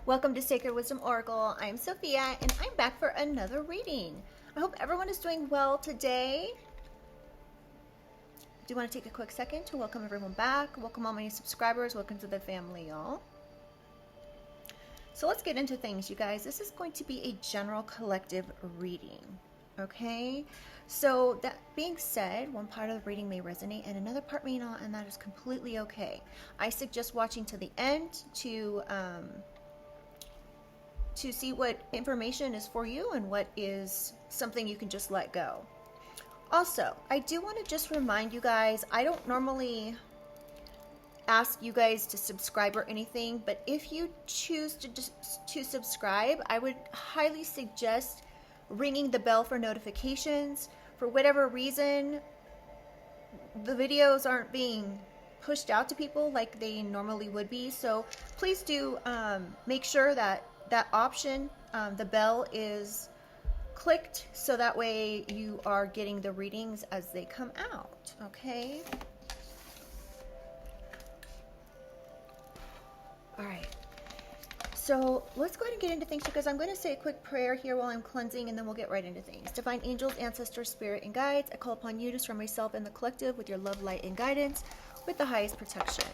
Welcome to Sacred Wisdom Oracle. I'm Sophia and I'm back for another reading. I hope everyone is doing well today. I do want to take a quick second to welcome everyone back. Welcome all my new subscribers. Welcome to the family, y'all. So let's get into things, you guys. This is going to be a general collective reading, okay? So that being said, one part of the reading may resonate and another part may not, and that is completely okay. I suggest watching to the end to see what information is for you and what is something you can just let go. Also, I do want to just remind you guys, I don't normally ask you guys to subscribe or anything, but if you choose to subscribe, I would highly suggest ringing the bell for notifications. For whatever reason, the videos aren't being pushed out to people like they normally would be, so please do make sure that option, the bell, is clicked so that way you are getting the readings as they come out, okay? All right, so let's go ahead and get into things because I'm going to say a quick prayer here while I'm cleansing, and then we'll get right into things. Divine angels, ancestors, spirit, and guides, I call upon you to surround myself and the collective with your love, light, and guidance with the highest protection.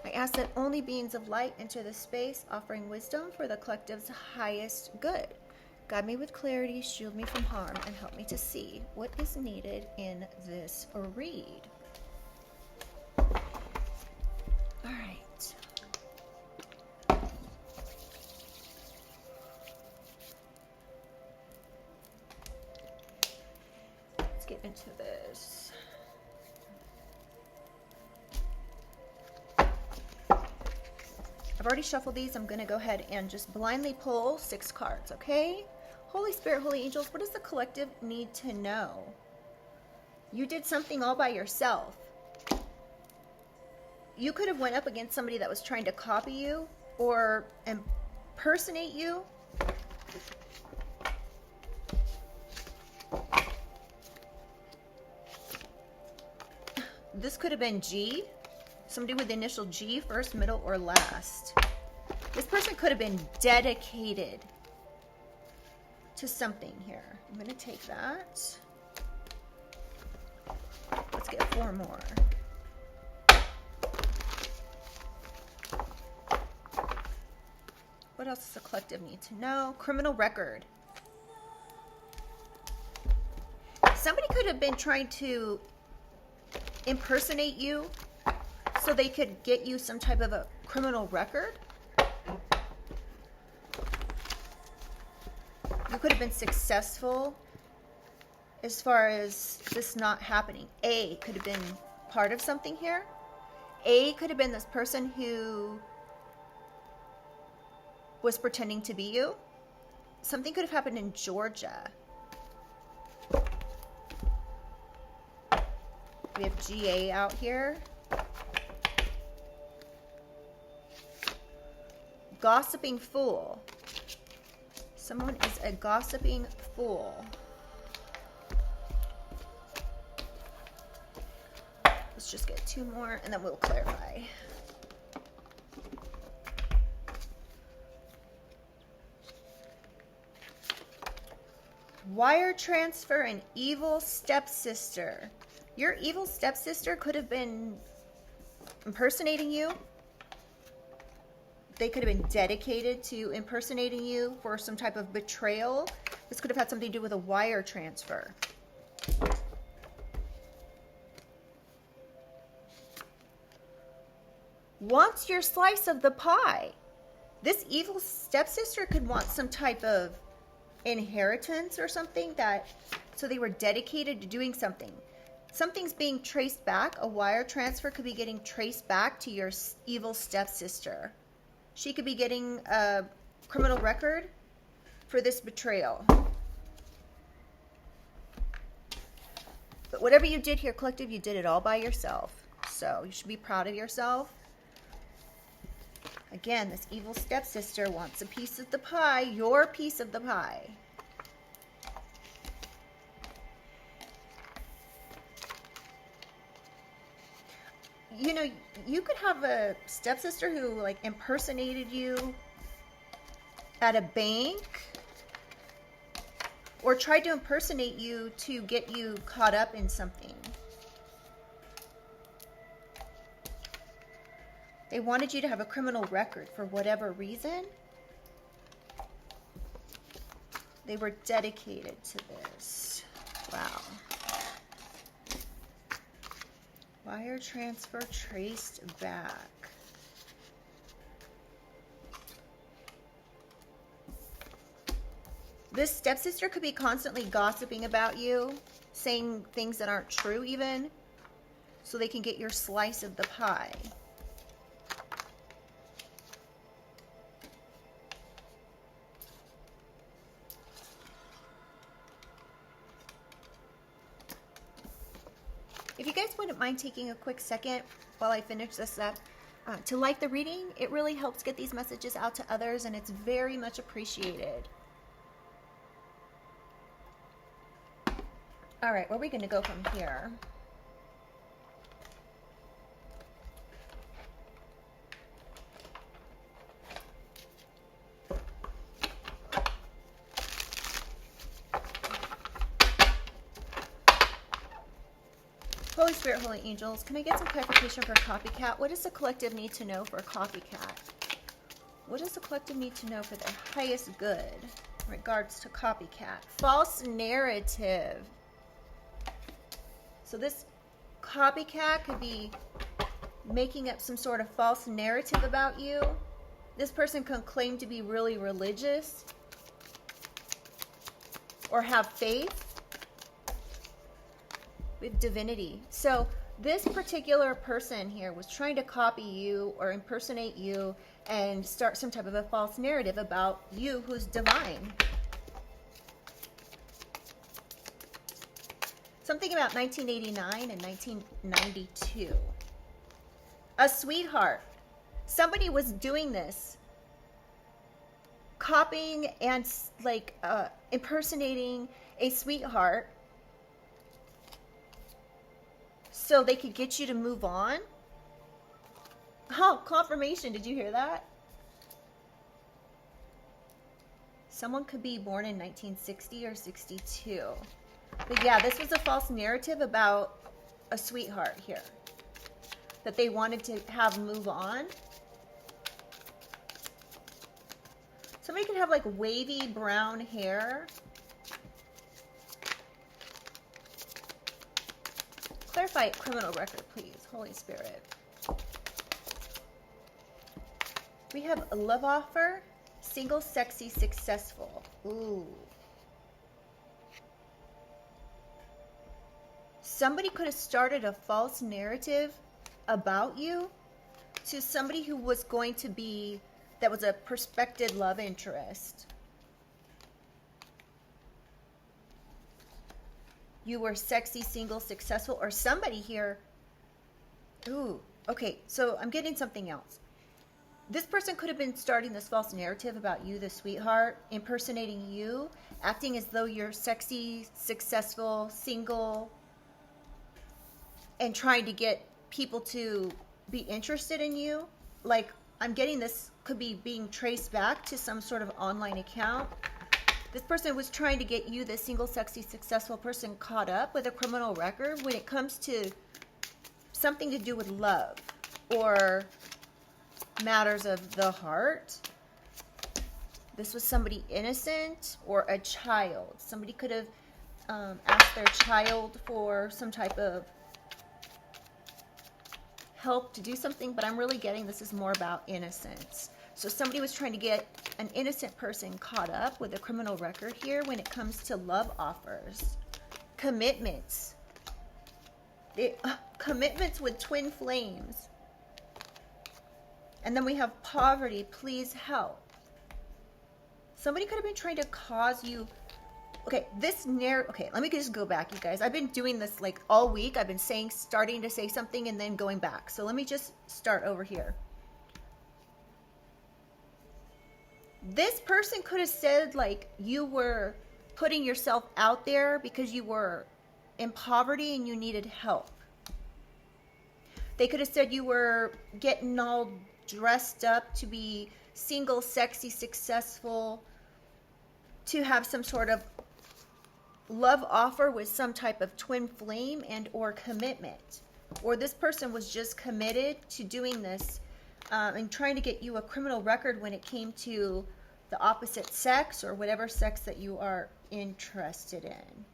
I ask that only beings of light enter this space, offering wisdom for the collective's highest good. Guide me with clarity, shield me from harm, and help me to see what is needed in this read. All right. Let's get into this. I've already shuffled these. I'm going to go ahead and just blindly pull 6 cards, okay? Holy Spirit, Holy Angels, what does the collective need to know? You did something all by yourself. You could have went up against somebody that was trying to copy you or impersonate you. This could have been G. Somebody with the initial G, first, middle, or last. This person could have been dedicated to something here. I'm going to take that. Let's get 4 more. What else does the collective need to know? Criminal record. Somebody could have been trying to impersonate you so they could get you some type of a criminal record. You could have been successful as far as this not happening. A could have been part of something here. A could have been this person who was pretending to be you. Something could have happened in Georgia. We have GA out here. Gossiping fool. Someone is a gossiping fool. Let's just get 2 more and then we'll clarify. Wire transfer and evil stepsister. Your evil stepsister could have been impersonating you. They could have been dedicated to impersonating you for some type of betrayal. This could have had something to do with a wire transfer. Wants your slice of the pie. This evil stepsister could want some type of inheritance or something, so they were dedicated to doing something. Something's being traced back. A wire transfer could be getting traced back to your evil stepsister. She could be getting a criminal record for this betrayal. But whatever you did here, collective, you did it all by yourself. So you should be proud of yourself. Again, this evil stepsister wants a piece of the pie, your piece of the pie. You know, you could have a stepsister who like impersonated you at a bank, or tried to impersonate you to get you caught up in something. They wanted you to have a criminal record for whatever reason. They were dedicated to this. Wow. Wire transfer traced back. This stepsister could be constantly gossiping about you, saying things that aren't true even, so they can get your slice of the pie. If you guys wouldn't mind taking a quick second while I finish this up to like the reading, it really helps get these messages out to others, and it's very much appreciated. All right, where are we going to go from here? Holy Spirit, Holy Angels, can I get some clarification for copycat? What does the collective need to know for a copycat? What does the collective need to know for their highest good in regards to copycat? False narrative. So this copycat could be making up some sort of false narrative about you. This person can claim to be really religious or have faith with divinity. So this particular person here was trying to copy you or impersonate you and start some type of a false narrative about you who's divine. Something about 1989 and 1992. A sweetheart. Somebody was doing this. Copying and impersonating a sweetheart so they could get you to move on. Oh, confirmation. Did you hear that? Someone could be born in 1960 or 62. But yeah, this was a false narrative about a sweetheart here that they wanted to have move on. Somebody can have like wavy brown hair. Clarify criminal record, please. Holy Spirit. We have a love offer, single, sexy, successful. Ooh. Somebody could have started a false narrative about you to somebody who was going to be, that was a prospective love interest. You were sexy, single, successful, or somebody here. Ooh, okay, so I'm getting something else. This person could have been starting this false narrative about you, the sweetheart, impersonating you, acting as though you're sexy, successful, single, and trying to get people to be interested in you. Like, I'm getting this could be being traced back to some sort of online account. This person was trying to get you, the single, sexy, successful person, caught up with a criminal record when it comes to something to do with love or matters of the heart. This was somebody innocent or a child. Somebody could have asked their child for some type of help to do something, but I'm really getting this is more about innocence. So somebody was trying to get an innocent person caught up with a criminal record here when it comes to love offers. Commitments. Commitments with twin flames. And then we have poverty, please help. Somebody could have been trying to cause you. Okay, okay, let me just go back, you guys. I've been doing this like all week. I've been starting to say something and then going back. So let me just start over here. This person could have said like you were putting yourself out there because you were in poverty and you needed help. They could have said you were getting all dressed up to be single, sexy, successful, to have some sort of love offer with some type of twin flame and or commitment. Or this person was just committed to doing this and trying to get you a criminal record when it came to the opposite sex or whatever sex that you are interested in.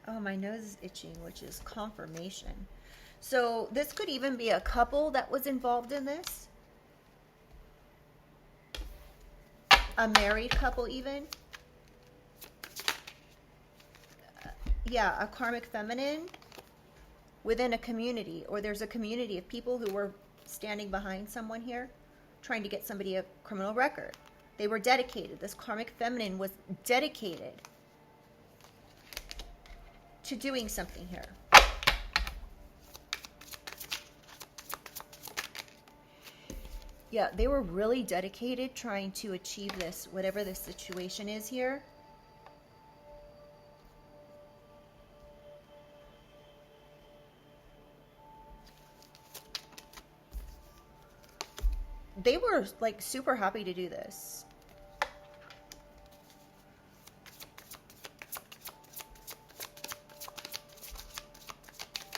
Oh, my nose is itching, which is confirmation. So this could even be a couple that was involved in this. A married couple even. Yeah, a karmic feminine within a community, or there's a community of people who were standing behind someone here trying to get somebody a criminal record. They were dedicated. This karmic feminine was dedicated to doing something here. Yeah, they were really dedicated trying to achieve this, whatever this situation is here. They were like super happy to do this.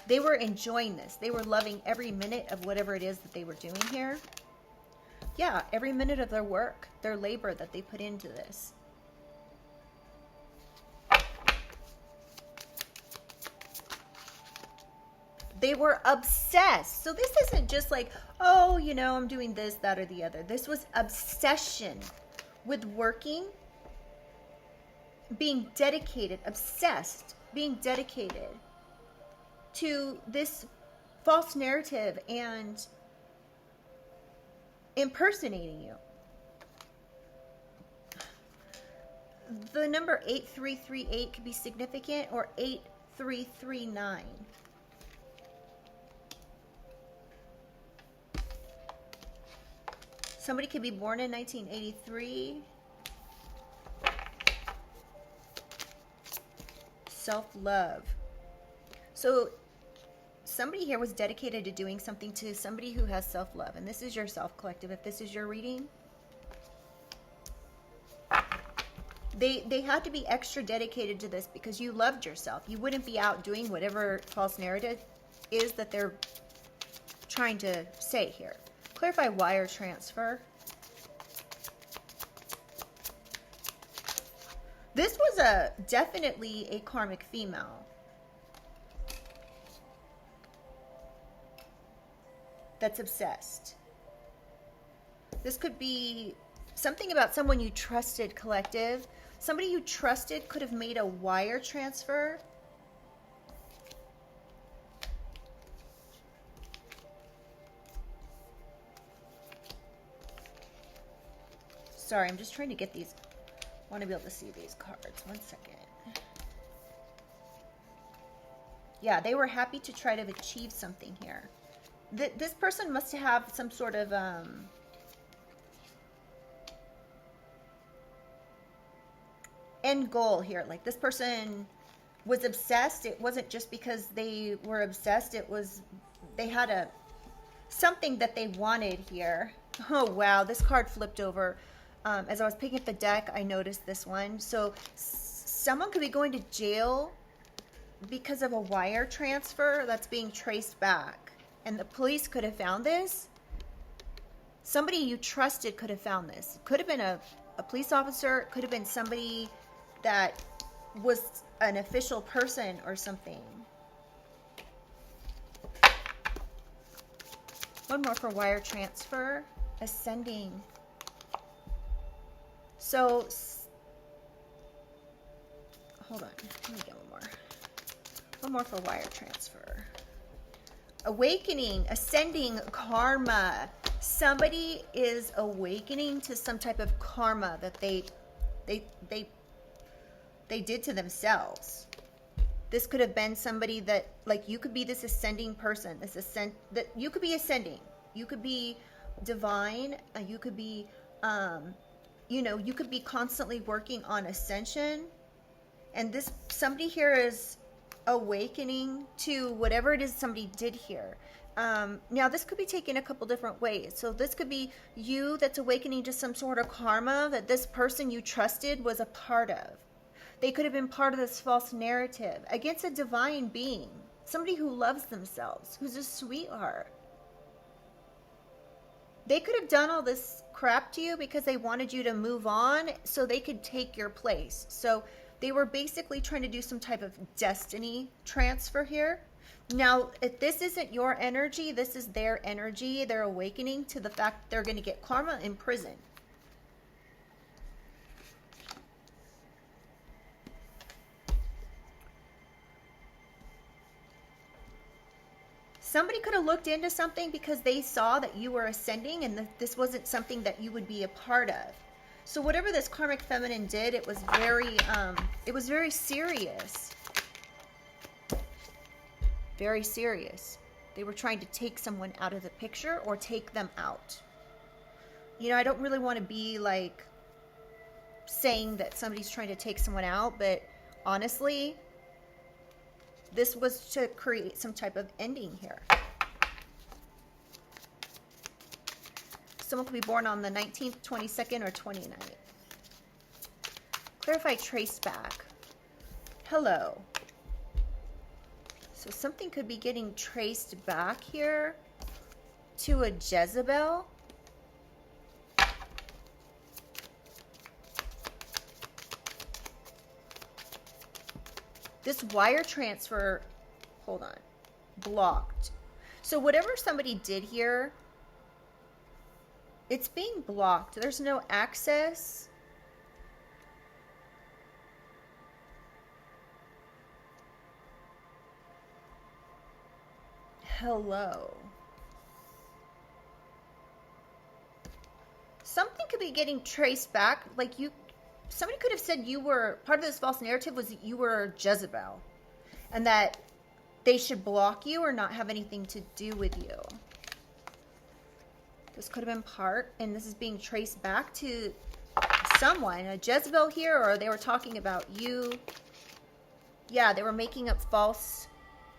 They were enjoying this. They were loving every minute of whatever it is that they were doing here. Yeah, every minute of their work, their labor that they put into this. They were obsessed. So this isn't just like, oh, you know, I'm doing this, that, or the other. This was obsession with working, being dedicated, obsessed, being dedicated to this false narrative and impersonating you. The number 8338 could be significant, or 8339. Somebody could be born in 1983. Self-love. So somebody here was dedicated to doing something to somebody who has self-love. And this is yourself, collective, if this is your reading. They had to be extra dedicated to this because you loved yourself. You wouldn't be out doing whatever false narrative is that they're trying to say here. Clarify wire transfer. This was definitely a karmic female. That's obsessed. This could be something about someone you trusted, collective. Somebody you trusted could have made a wire transfer. Sorry, I'm just trying to get these. I want to be able to see these cards. 1 second. Yeah, they were happy to try to achieve something here. This person must have some sort of end goal here. Like, this person was obsessed. It wasn't just because they were obsessed. It was they had something that they wanted here. Oh wow, this card flipped over. As I was picking up the deck, I noticed this one. So someone could be going to jail because of a wire transfer that's being traced back. And the police could have found this. Somebody you trusted could have found this. Could have been a police officer. Could have been somebody that was an official person or something. One more for wire transfer. Ascending. So, hold on. Let me get one more. One more for wire transfer. Awakening, ascending, karma. Somebody is awakening to some type of karma that they did to themselves. This could have been somebody that, like, you could be this ascending person. That you could be ascending. You could be divine. You could be, you could be constantly working on ascension. And somebody here is awakening to whatever it is somebody did here. Now, this could be taken a couple different ways. So this could be you that's awakening to some sort of karma that this person you trusted was a part of. They could have been part of this false narrative against a divine being, somebody who loves themselves, who's a sweetheart. They could have done all this crap to you because they wanted you to move on so they could take your place. So they were basically trying to do some type of destiny transfer here. Now, if this isn't your energy, this is their energy. They're awakening to the fact that they're going to get karma in prison. Somebody could have looked into something because they saw that you were ascending and this wasn't something that you would be a part of. So whatever this karmic feminine did, it was very serious. Very serious. They were trying to take someone out of the picture or take them out. You know, I don't really want to be like saying that somebody's trying to take someone out, but honestly, this was to create some type of ending here. Someone could be born on the 19th, 22nd, or 29th. Clarify trace back. Hello. So something could be getting traced back here to a Jezebel. This wire transfer, hold on, blocked. So whatever somebody did here, it's being blocked. There's no access. Hello. Something could be getting traced back. Like somebody could have said you were, part of this false narrative was that you were Jezebel. And that they should block you or not have anything to do with you. This could have been part, and this is being traced back to someone, a Jezebel here, or they were talking about you. Yeah, they were making up false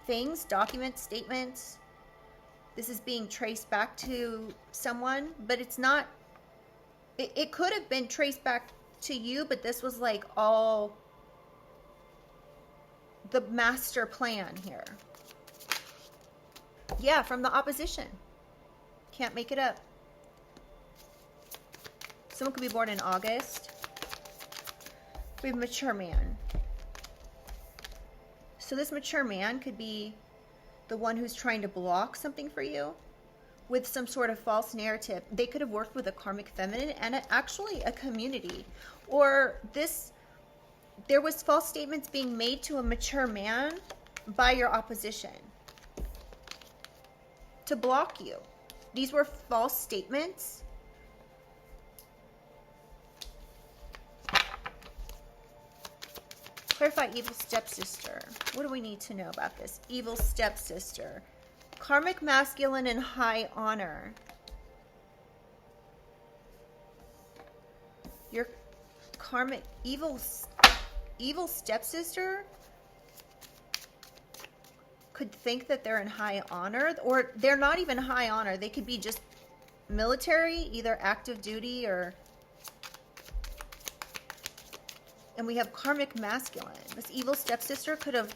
things, documents, statements. This is being traced back to someone, but it's not, it could have been traced back to you, but this was like all the master plan here. Yeah, from the opposition. Can't make it up. Someone could be born in August. We have a mature man. So this mature man could be the one who's trying to block something for you with some sort of false narrative. They could have worked with a karmic feminine and actually a community. Or there was false statements being made to a mature man by your opposition to block you. These were false statements. Clarify evil stepsister. What do we need to know about this? Evil stepsister. Karmic masculine and high honor. Your karmic evil stepsister could think that they're in high honor, or they're not even high honor. They could be just military, either active duty or... And we have karmic masculine. This evil stepsister could have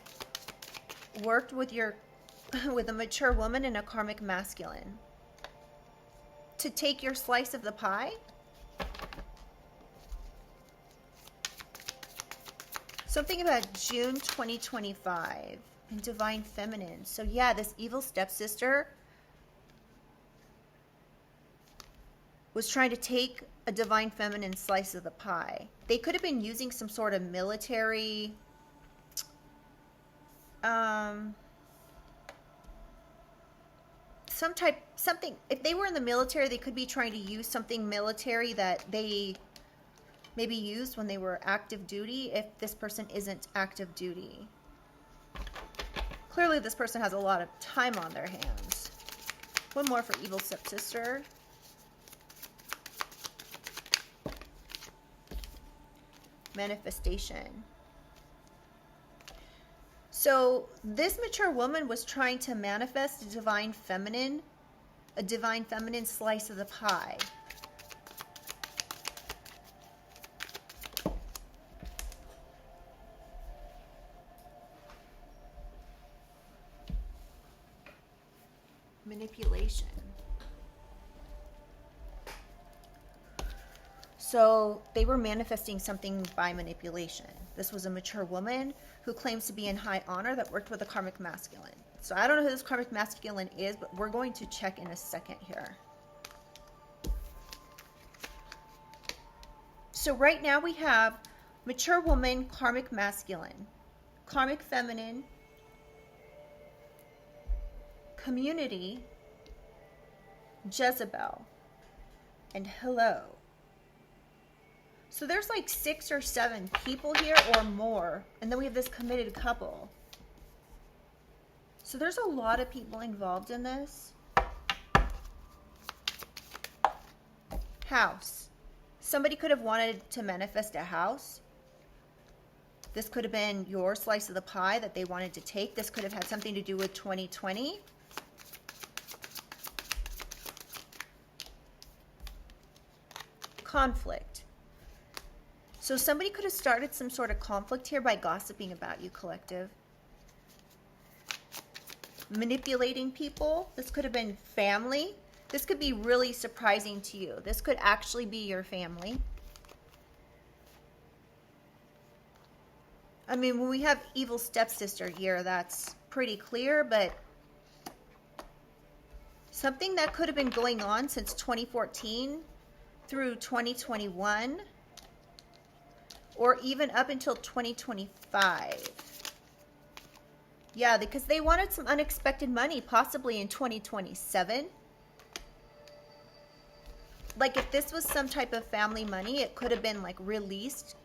worked with with a mature woman and a karmic masculine to take your slice of the pie. Something about June 2025 and divine feminine. So yeah, this evil stepsister was trying to take a divine feminine slice of the pie. They could have been using some sort of military something. If they were in the military, they could be trying to use something military that they maybe used when they were active duty, if this person isn't active duty. Clearly this person has a lot of time on their hands. One more for evil stepsister. Manifestation. So this mature woman was trying to manifest a divine feminine slice of the pie. Manipulation. So they were manifesting something by manipulation. This was a mature woman who claims to be in high honor that worked with a karmic masculine. So I don't know who this karmic masculine is, but we're going to check in a second here. So right now we have mature woman, karmic masculine, karmic feminine, community, Jezebel, and hello. So there's like 6 or 7 people here or more. And then we have this committed couple. So there's a lot of people involved in this. House. Somebody could have wanted to manifest a house. This could have been your slice of the pie that they wanted to take. This could have had something to do with 2020. Conflict. So somebody could have started some sort of conflict here by gossiping about you, collective. Manipulating people. This could have been family. This could be really surprising to you. This could actually be your family. I mean, when we have evil stepsister here, that's pretty clear, but something that could have been going on since 2014 through 2021, or even up until 2025. Yeah, because they wanted some unexpected money, possibly in 2027. Like if this was some type of family money, it could have been like released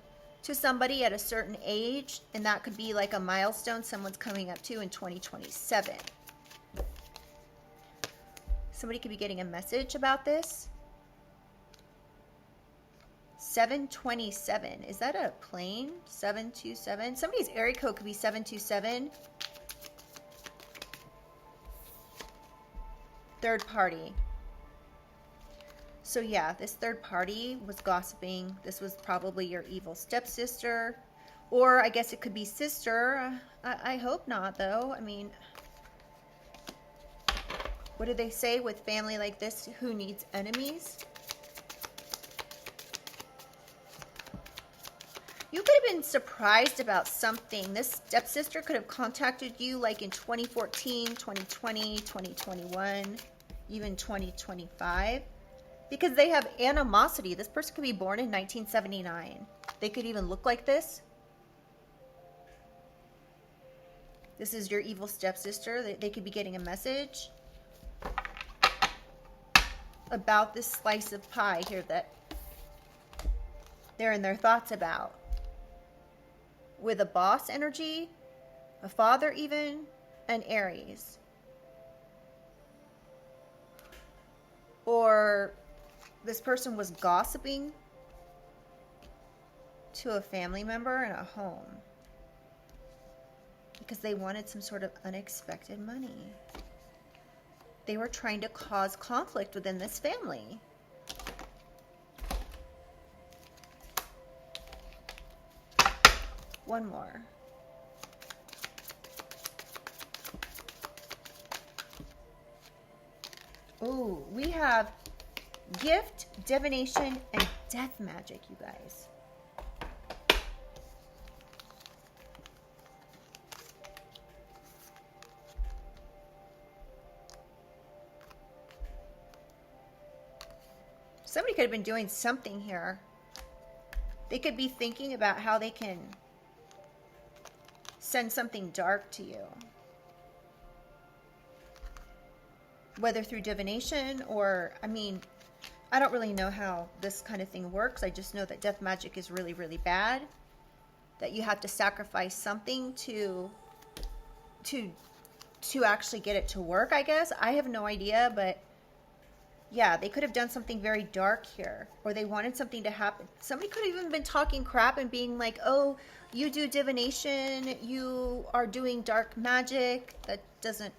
to somebody at a certain age, and that could be like a milestone someone's coming up to in 2027. Somebody could be getting a message about this. 727. Is that a plane? 727. Somebody's area code could be 727. Third party. So yeah, this third party was gossiping. This was probably your evil stepsister. Or I guess it could be sister. I hope not, though. I mean, what do they say with family like this? Who needs enemies? You could have been surprised about something. This stepsister could have contacted you like in 2014, 2020, 2021, even 2025. Because they have animosity. This person could be born in 1979. They could even look like this. This is your evil stepsister. They could be getting a message about this slice of pie here that they're in their thoughts about. With a boss energy, a father even, and Aries. Or this person was gossiping to a family member in a home because they wanted some sort of unexpected money. They were trying to cause conflict within this family. One more. Ooh, we have gift, divination, and death magic, you guys. Somebody could have been doing something here. They could be thinking about how they can send something dark to you. Whether through divination or, I mean, I don't really know how this kind of thing works. I just know that death magic is really, really bad. That you have to sacrifice something to actually get it to work, I guess. I have no idea, but Yeah, they could have done something very dark here, or they wanted something to happen. Somebody could have even been talking crap and being like, oh, you do divination, you are doing dark magic. That doesn't,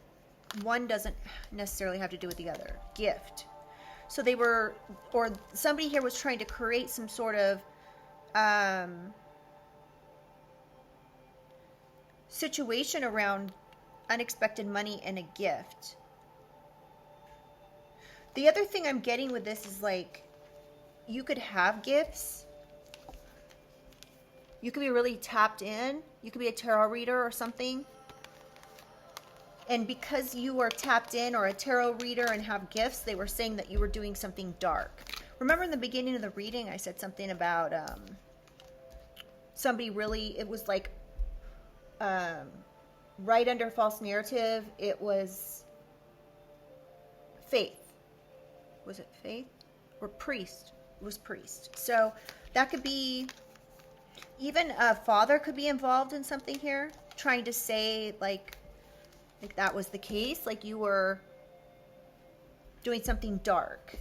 one doesn't necessarily have to do with the other. Gift. So they were, or somebody here was trying to create some sort of situation around unexpected money and a gift. The other thing I'm getting with this is like, you could have gifts. You could be really tapped in. You could be a tarot reader or something. And because you are tapped in or a tarot reader and have gifts, they were saying that you were doing something dark. Remember in the beginning of the reading, I said something about somebody really, it was like right under false narrative. It was faith. Was it faith or priest? It was priest. So that could be, even a father could be involved in something here, trying to say like that was the case, like you were doing something dark.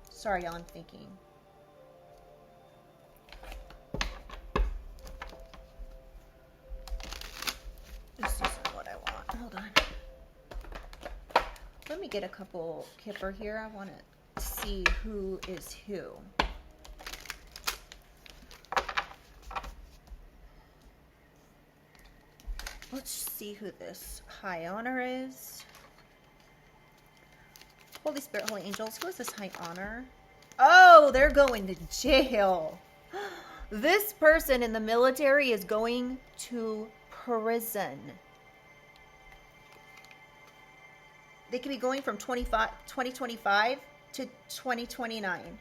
Sorry, y'all, I'm thinking. This isn't what I want. Hold on. Let me get a couple Kipper here. I want to see who is who. Let's see who this high honor is. Holy Spirit, Holy Angels, who is this high honor? Oh, they're going to jail. This person in the military is going to prison. They could be going from 2025 to 2029.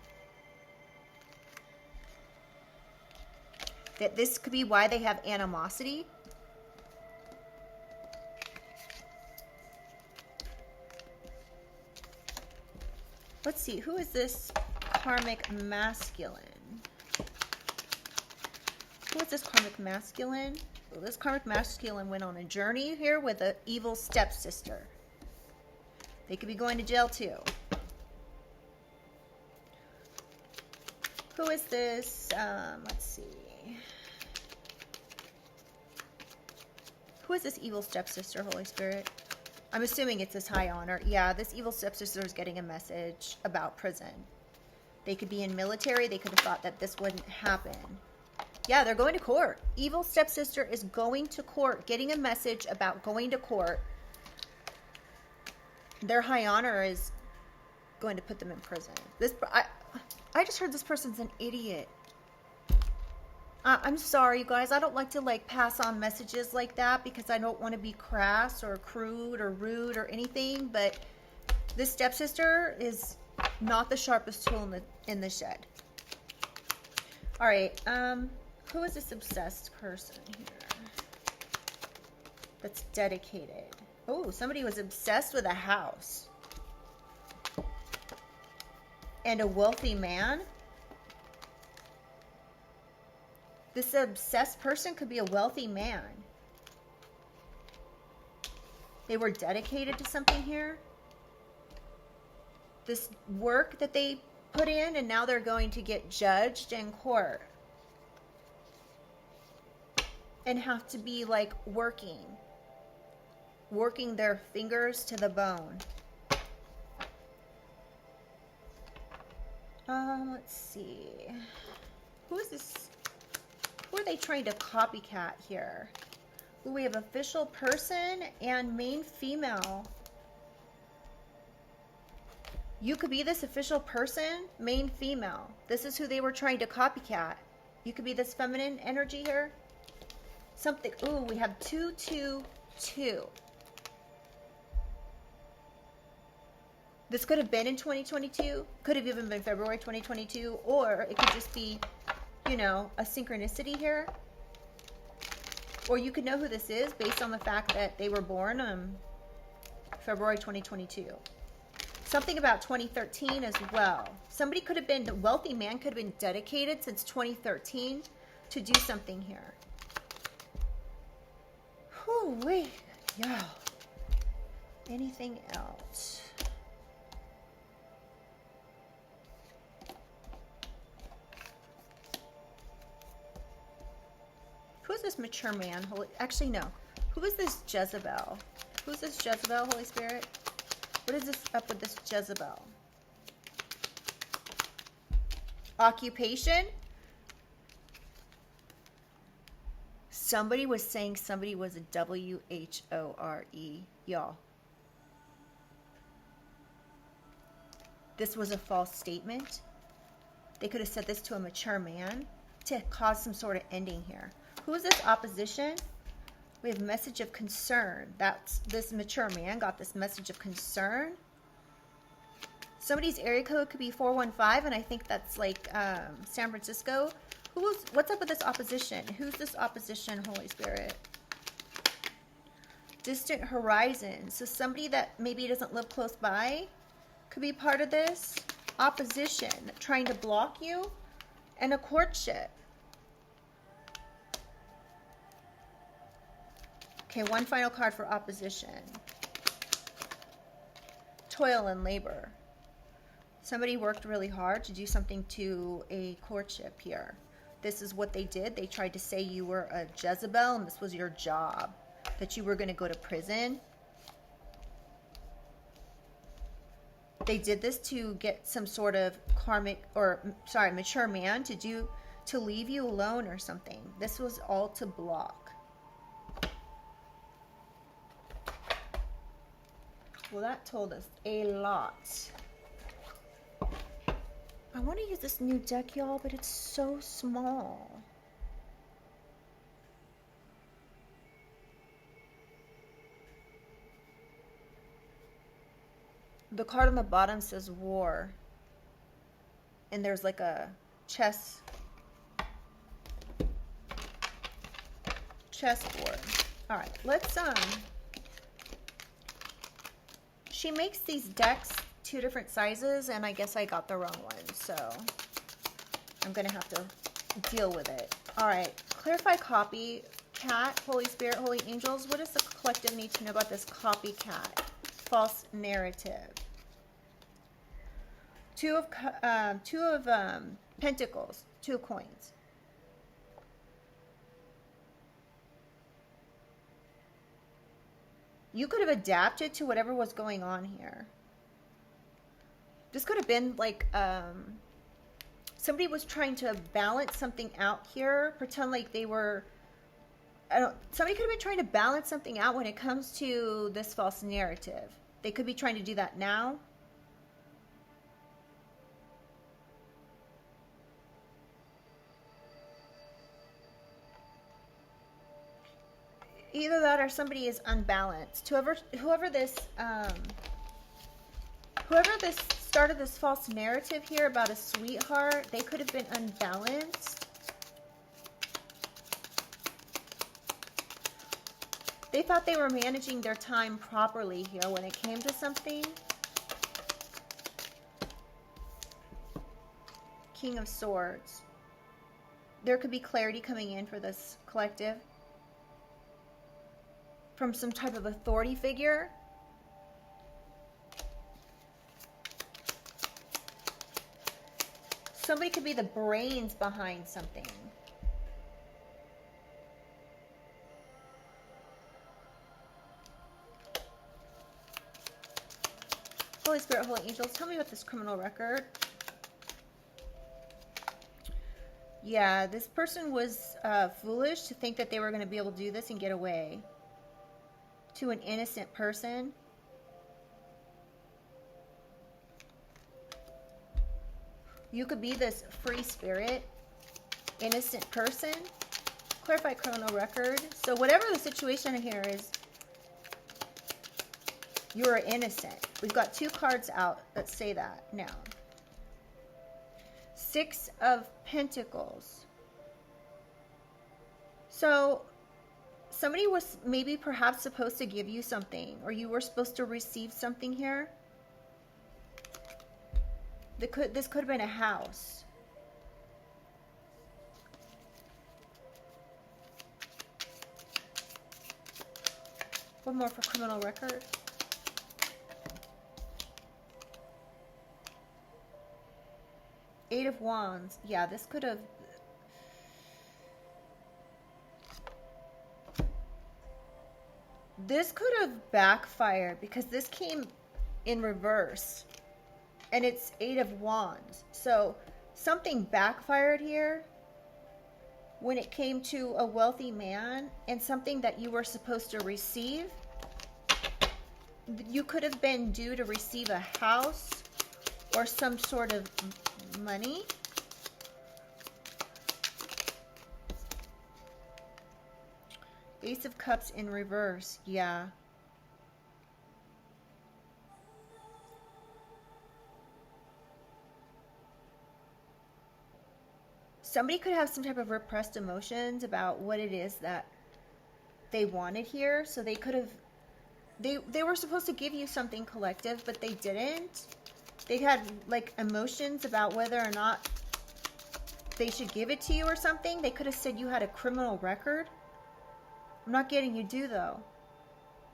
That this could be why they have animosity. Let's see, who is this karmic masculine? Who is this karmic masculine? Well, this karmic masculine went on a journey here with an evil stepsister. They could be going to jail too. Who is this? Let's see. Who is this evil stepsister, Holy Spirit? I'm assuming it's this high honor. Yeah, this evil stepsister is getting a message about prison. They could be in military. They could have thought that this wouldn't happen. Yeah, they're going to court. Evil stepsister is going to court, getting a message about going to court. Their high honor is going to put them in prison. I just heard this person's an idiot. I'm sorry, you guys. I don't like to pass on messages like that because I don't want to be crass or crude or rude or anything. But this stepsister is not the sharpest tool in the shed. All right. Who is this obsessed person here that's dedicated? Oh, somebody was obsessed with a house and a wealthy man. This obsessed person could be a wealthy man. They were dedicated to something here. This work that they put in, and now they're going to get judged in court. And have to be working their fingers to the bone. Let's see. Who is this? Who are they trying to copycat here? Ooh, we have official person and main female. You could be this official person, main female. This is who they were trying to copycat. You could be this feminine energy here. Something. Ooh, we have 222. This could have been in 2022. Could have even been February 2022. Or it could just be, you know, a synchronicity here. Or you could know who this is based on the fact that they were born February 2022. Something about 2013 as well. Somebody could have been, the wealthy man could have been dedicated since 2013 to do something here. Whew. Woo wee, y'all. Anything else? Who is this mature man? Actually, no. Who is this Jezebel? Who's this Jezebel, Holy Spirit? What is this up with this Jezebel? Occupation? Somebody was saying somebody was a W-H-O-R-E. Y'all. This was a false statement. They could have said this to a mature man to cause some sort of ending here. Who is this opposition? We have message of concern. That's this mature man got this message of concern. Somebody's area code could be 415, and I think that's like San Francisco. What's up with this opposition? Who's this opposition, Holy Spirit? Distant horizon. So somebody that maybe doesn't live close by could be part of this. Opposition, trying to block you, and a courtship. Okay, one final card for opposition. Toil and labor. Somebody worked really hard to do something to a courtship here. This is what they did. They tried to say you were a Jezebel and this was your job, that you were going to go to prison. They did this to get some sort of mature man to leave you alone or something. This was all to block. Well, that told us a lot. I want to use this new deck, y'all, but it's so small. The card on the bottom says war. And there's like a chessboard. All right, let's she makes these decks 2 different sizes, and I guess I got the wrong one, so I'm gonna have to deal with it. All right, clarify copycat, Holy Spirit, Holy Angels. What does the collective need to know about this copycat? False narrative. Two of Pentacles, 2 coins. You could have adapted to whatever was going on here. This could have been like somebody was trying to balance something out here, pretend like they were. Somebody could have been trying to balance something out when it comes to this false narrative. They could be trying to do that now. Either that or somebody is unbalanced. Whoever this started this false narrative here about a sweetheart, they could have been unbalanced. They thought they were managing their time properly here when it came to something. King of Swords. There could be clarity coming in for this collective from some type of authority figure. Somebody could be the brains behind something. Holy Spirit, Holy Angels, tell me about this criminal record. Yeah, this person was foolish to think that they were going to be able to do this and get away. To an innocent person. You could be this free spirit, innocent person. Clarify criminal record. So whatever the situation here is, you are innocent. We've got 2 cards out that say that now. 6 of Pentacles. So somebody was maybe perhaps supposed to give you something, or you were supposed to receive something here. This could have been a house. One more for criminal record. Eight of Wands. Yeah, this could have... This could have backfired because this came in reverse. And it's Eight of Wands. So something backfired here when it came to a wealthy man and something that you were supposed to receive. You could have been due to receive a house or some sort of money. Ace of Cups in reverse. Yeah. Somebody could have some type of repressed emotions about what it is that they wanted here. So they could have, they were supposed to give you something collective, but they didn't. They had like emotions about whether or not they should give it to you or something. They could have said you had a criminal record. I'm not getting you do though.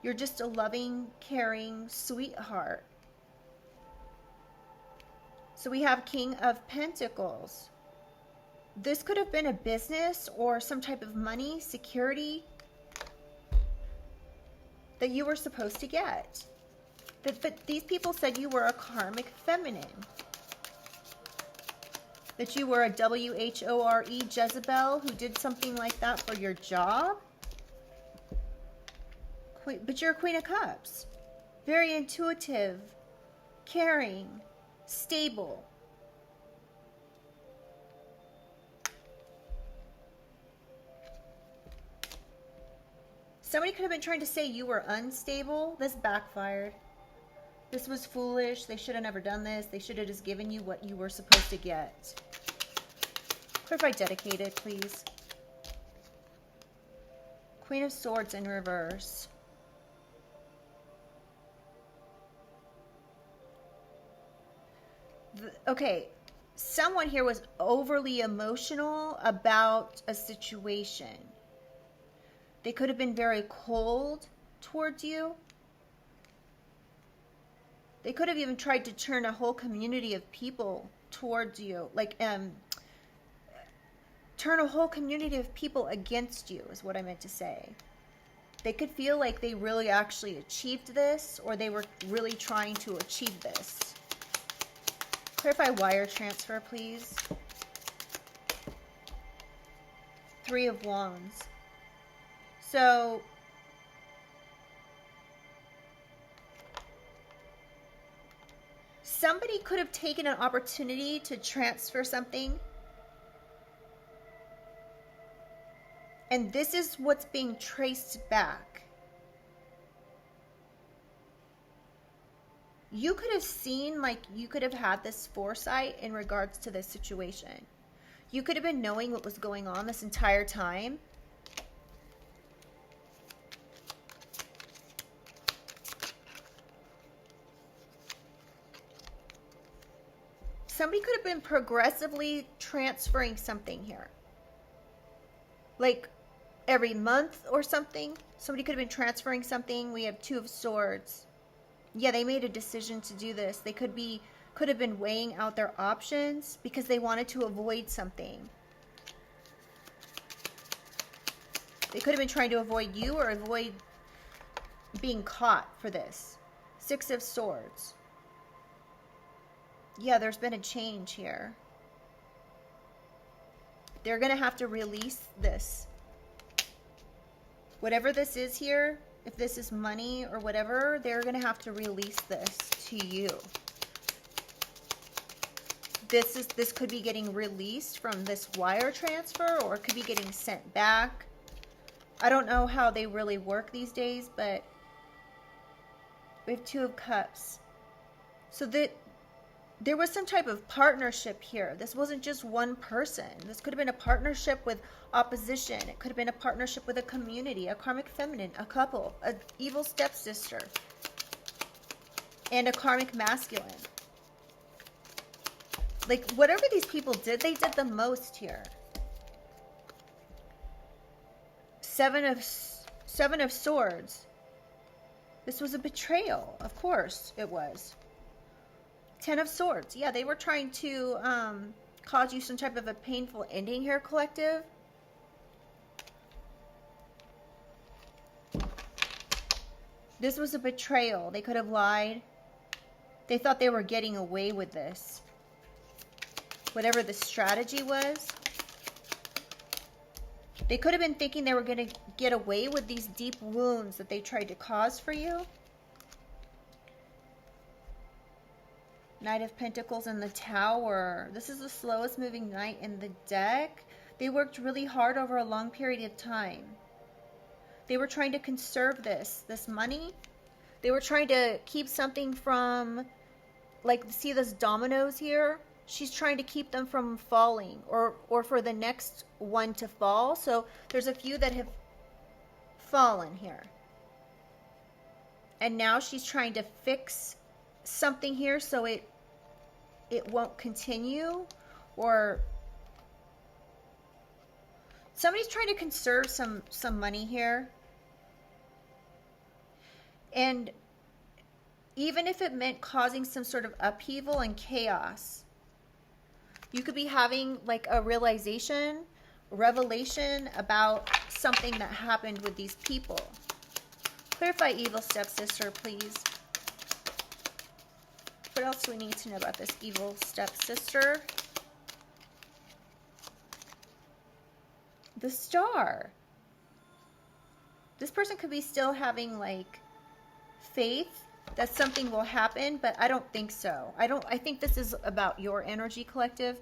You're just a loving, caring sweetheart. So we have King of Pentacles. This could have been a business or some type of money, security that you were supposed to get. But these people said you were a karmic feminine. That you were a W-H-O-R-E Jezebel who did something like that for your job. But you're a Queen of Cups. Very intuitive, caring, stable. Somebody could have been trying to say you were unstable. This backfired. This was foolish. They should have never done this. They should have just given you what you were supposed to get. Clarify dedicated, please. Queen of Swords in reverse. Okay, someone here was overly emotional about a situation. They could have been very cold towards you. They could have even tried to turn a whole community of people towards you. Like, turn a whole community of people against you is what I meant to say. They could feel like they really actually achieved this, or they were really trying to achieve this. Clarify wire transfer, please. Three of Wands. So, somebody could have taken an opportunity to transfer something. And this is what's being traced back. You could have seen, like, you could have had this foresight in regards to this situation. You could have been knowing what was going on this entire time. Somebody could have been progressively transferring something here. Like every month or something. Somebody could have been transferring something. We have Two of Swords. Yeah, they made a decision to do this. They could have been weighing out their options because they wanted to avoid something. They could have been trying to avoid you or avoid being caught for this. Six of Swords. Yeah, there's been a change here. They're going to have to release this. Whatever this is here, if this is money or whatever, they're going to have to release this to you. This could be getting released from this wire transfer, or it could be getting sent back. I don't know how they really work these days, but we have Two of Cups. So that there was some type of partnership here. This wasn't just one person. This could have been a partnership with opposition. It could have been a partnership with a community, a karmic feminine, a couple, an evil stepsister, and a karmic masculine. Like, whatever these people did, they did the most here. Seven of Swords. This was a betrayal. Of course it was. Ten of Swords. Yeah, they were trying to cause you some type of a painful ending here, collective. This was a betrayal. They could have lied. They thought they were getting away with this. Whatever the strategy was. They could have been thinking they were going to get away with these deep wounds that they tried to cause for you. Knight of Pentacles and the Tower. This is the slowest moving knight in the deck. They worked really hard over a long period of time. They were trying to conserve this money. They were trying to keep something from, like, see this dominoes here? She's trying to keep them from falling or for the next one to fall. So there's a few that have fallen here. And now she's trying to fix something here so it won't continue, or somebody's trying to conserve some money here. And even if it meant causing some sort of upheaval and chaos, you could be having like a revelation about something that happened with these people. Clarify evil stepsister, please. What else do we need to know about this evil stepsister? The Star. This person could be still having like faith that something will happen, but I don't think so. I think this is about your energy, collective.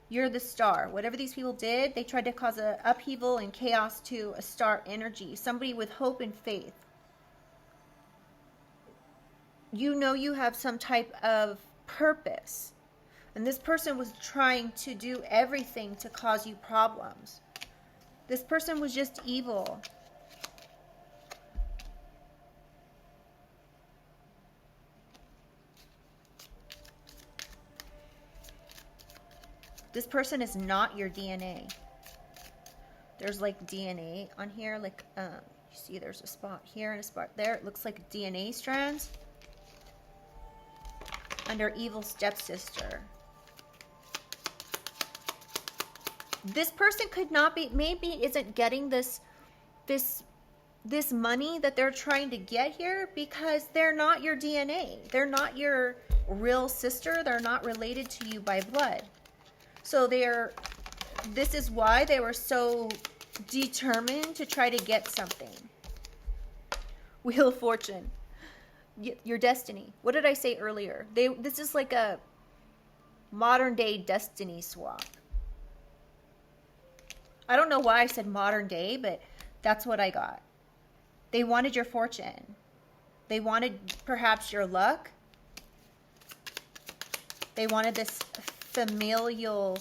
You're the Star. Whatever these people did, they tried to cause an upheaval and chaos to a star energy. Somebody with hope and faith. You know you have some type of purpose. And this person was trying to do everything to cause you problems. This person was just evil. This person is not your DNA. There's like DNA on here. Like, you see there's a spot here and a spot there. It looks like DNA strands. Under evil stepsister. This person could not be, maybe isn't getting this money that they're trying to get here because they're not your DNA. They're not your real sister. They're not related to you by blood. So this is why they were so determined to try to get something. Wheel of Fortune. Your destiny. What did I say earlier? This is like a modern day destiny swap. I don't know why I said modern day, but that's what I got. They wanted your fortune. They wanted perhaps your luck. They wanted this familial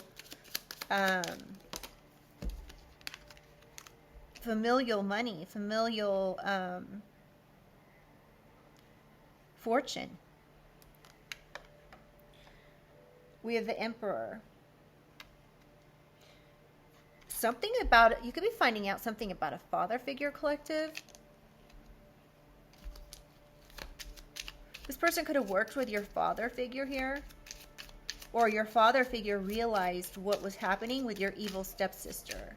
money, familial fortune. We have the Emperor. Something about it, you could be finding out something about a father figure, collective. This person could have worked with your father figure here. Or your father figure realized what was happening with your evil stepsister.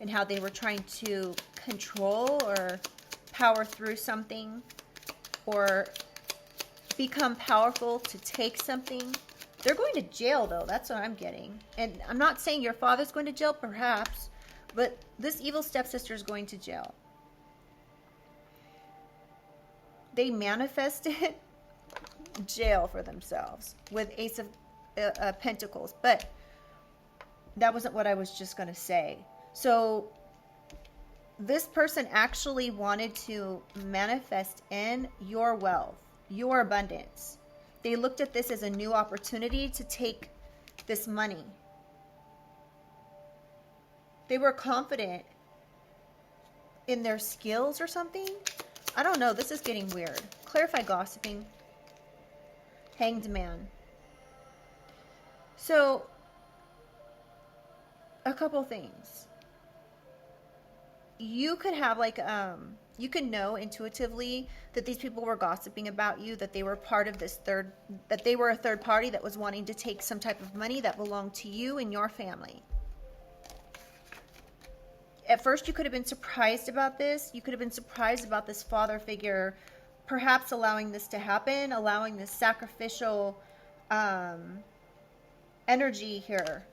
And how they were trying to control or power through something. Or become powerful to take something. They're going to jail, though. That's what I'm getting. And I'm not saying your father's going to jail, perhaps. But this evil stepsister is going to jail. They manifested jail for themselves with Ace of Pentacles. But that wasn't what I was just going to say. So this person actually wanted to manifest in your wealth, your abundance. They looked at this as a new opportunity to take this money. They were confident in their skills or something. I don't know. This is getting weird. Clarify gossiping. Hanged Man. So, a couple things. you could have like, you could know intuitively that these people were gossiping about you, that they were part of this that they were a third party that was wanting to take some type of money that belonged to you and your family. At first, you could have been surprised about this. You could have been surprised about this father figure perhaps allowing this to happen, allowing this sacrificial energy here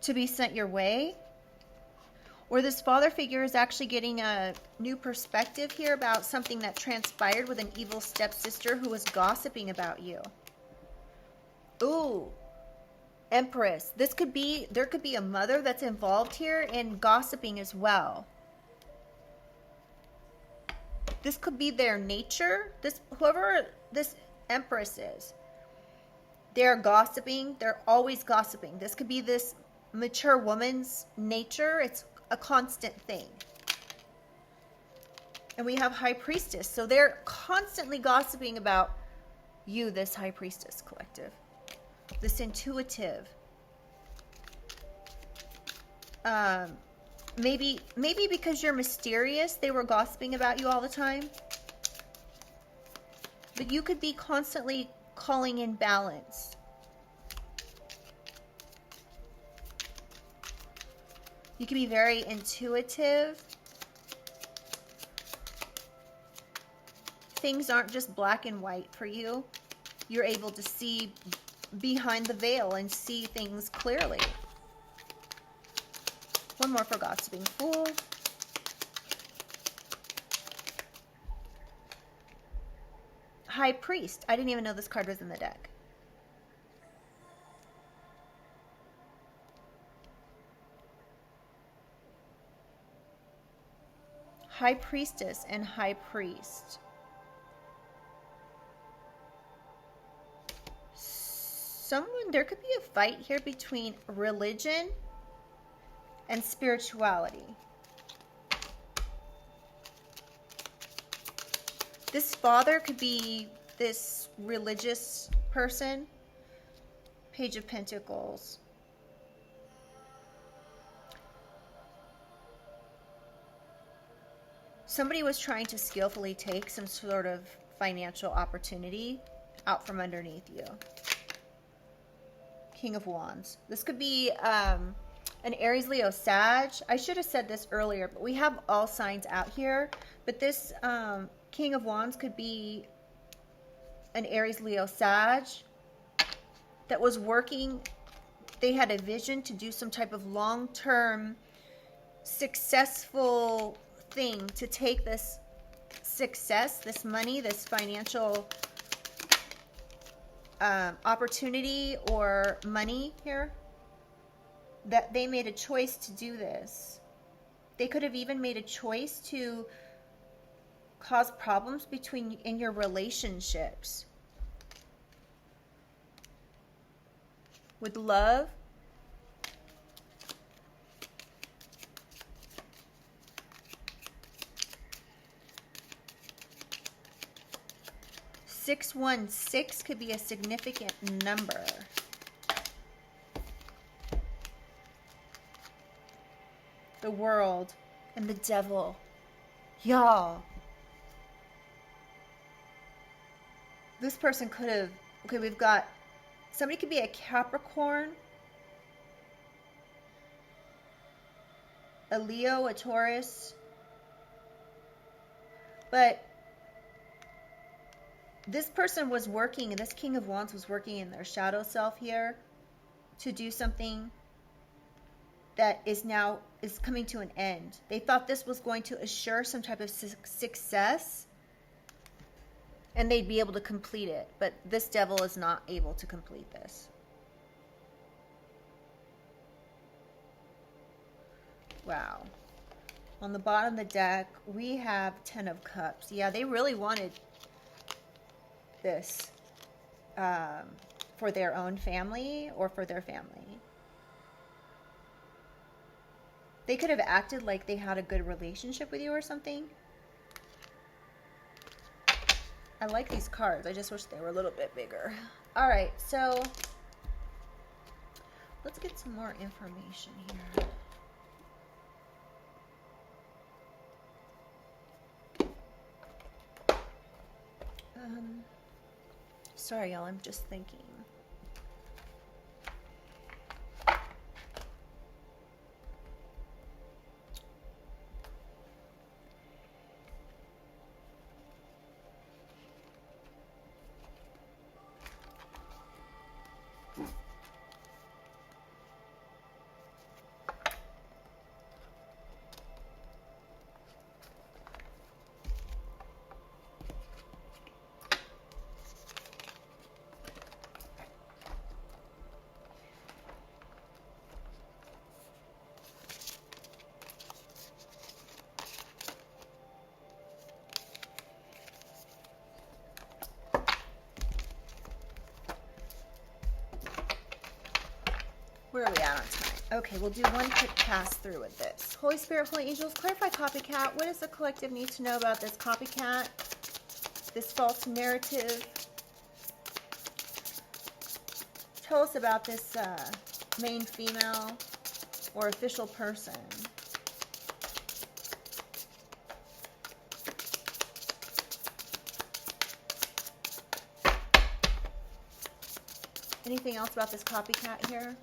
to be sent your way. Or this father figure is actually getting a new perspective here about something that transpired with an evil stepsister who was gossiping about you. Ooh, Empress. There could be a mother that's involved here in gossiping as well. This could be their nature. Whoever this Empress is, they're gossiping. They're always gossiping. This could be this mature woman's nature. It's a constant thing. And we have High Priestess. So they're constantly gossiping about you, this High Priestess collective. This intuitive. Maybe because you're mysterious, they were gossiping about you all the time. But you could be constantly calling in balance. You can be very intuitive. Things aren't just black and white for you. You're able to see behind the veil and see things clearly. One more for Gossiping Fool. High Priest. I didn't even know this card was in the deck. High Priestess and High Priest. There could be a fight here between religion and spirituality. This father could be this religious person. Page of Pentacles. Somebody was trying to skillfully take some sort of financial opportunity out from underneath you. King of Wands. This could be an Aries, Leo, Sag. I should have said this earlier, but we have all signs out here. But this King of Wands could be an Aries, Leo, Sag that was working. They had a vision to do some type of long-term successful thing to take this success, this money, this financial opportunity or money here, that they made a choice to do this. They could have even made a choice to cause problems in your relationships. With love, (616) could be a significant number. The World and the Devil. Y'all. This person could have... Okay, we've got... Somebody could be a Capricorn, a Leo, a Taurus. But this person was working, this King of Wands was working in their shadow self here to do something that is coming to an end. They thought this was going to assure some type of success and they'd be able to complete it. But this devil is not able to complete this. Wow. On the bottom of the deck, we have 10 of Cups. Yeah, they really wanted this for their own family or for their family. They could have acted like they had a good relationship with you or something. I like these cards. I just wish they were a little bit bigger. All right, so let's get some more information here. Sorry, y'all, I'm just thinking. Where are we at on time? Okay, we'll do one quick pass through with this. Holy Spirit, Holy Angels, clarify copycat. What does the collective need to know about this copycat? This false narrative? Tell us about this main female or official person. Anything else about this copycat here?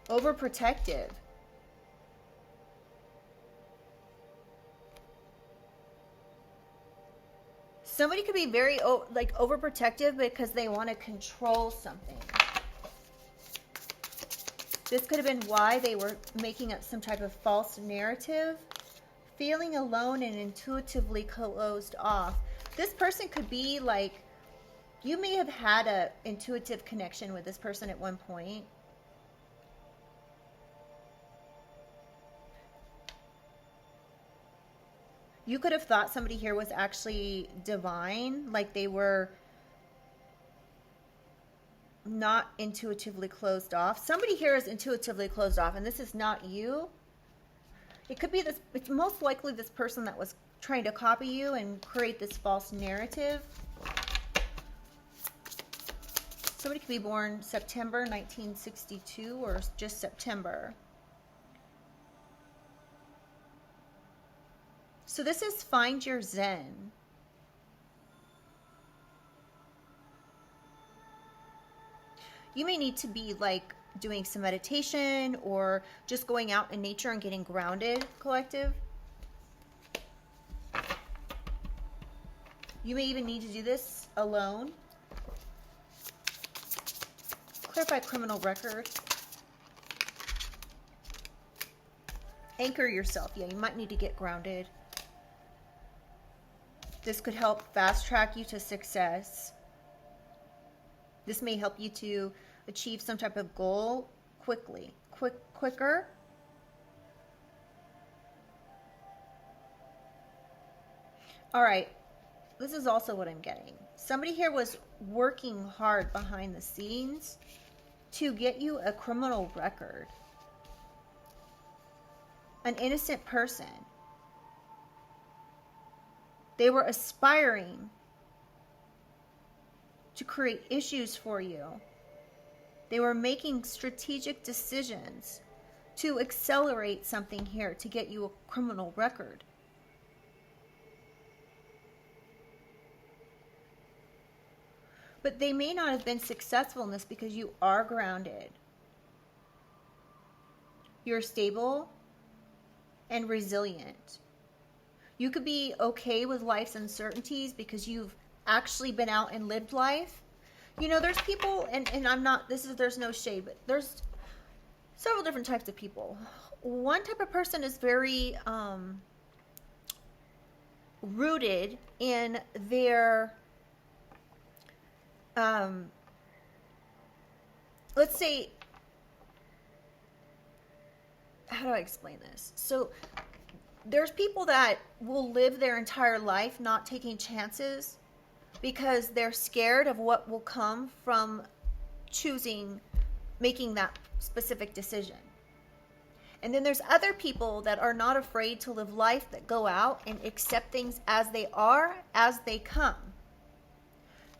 Overprotective. Somebody could be very like overprotective because they want to control something. This could have been why they were making up some type of false narrative. Feeling alone and intuitively closed off. This person could be like, you may have had a intuitive connection with this person at one point. You could have thought somebody here was actually divine, like they were not intuitively closed off. Somebody here is intuitively closed off, and this is not you. It could be this, it's most likely this person that was trying to copy you and create this false narrative. Somebody could be born September 1962 or just September. So this is find your Zen. You may need to be like doing some meditation or just going out in nature and getting grounded, collective. You may even need to do this alone. Clarify criminal record. Anchor yourself. Yeah, you might need to get grounded. This could help fast track you to success. This may help you to achieve some type of goal quicker. All right, this is also what I'm getting. Somebody here was working hard behind the scenes to get you a criminal record. An innocent person. They were aspiring to create issues for you. They were making strategic decisions to accelerate something here to get you a criminal record. But they may not have been successful in this because you are grounded. You're stable and resilient. You could be okay with life's uncertainties because you've actually been out and lived life. You know, there's people, and I'm not, there's no shade, but there's several different types of people. One type of person is very rooted in their, let's say, how do I explain this? So there's people that will live their entire life not taking chances because they're scared of what will come from making that specific decision. And then there's other people that are not afraid to live life, that go out and accept things as they are, as they come.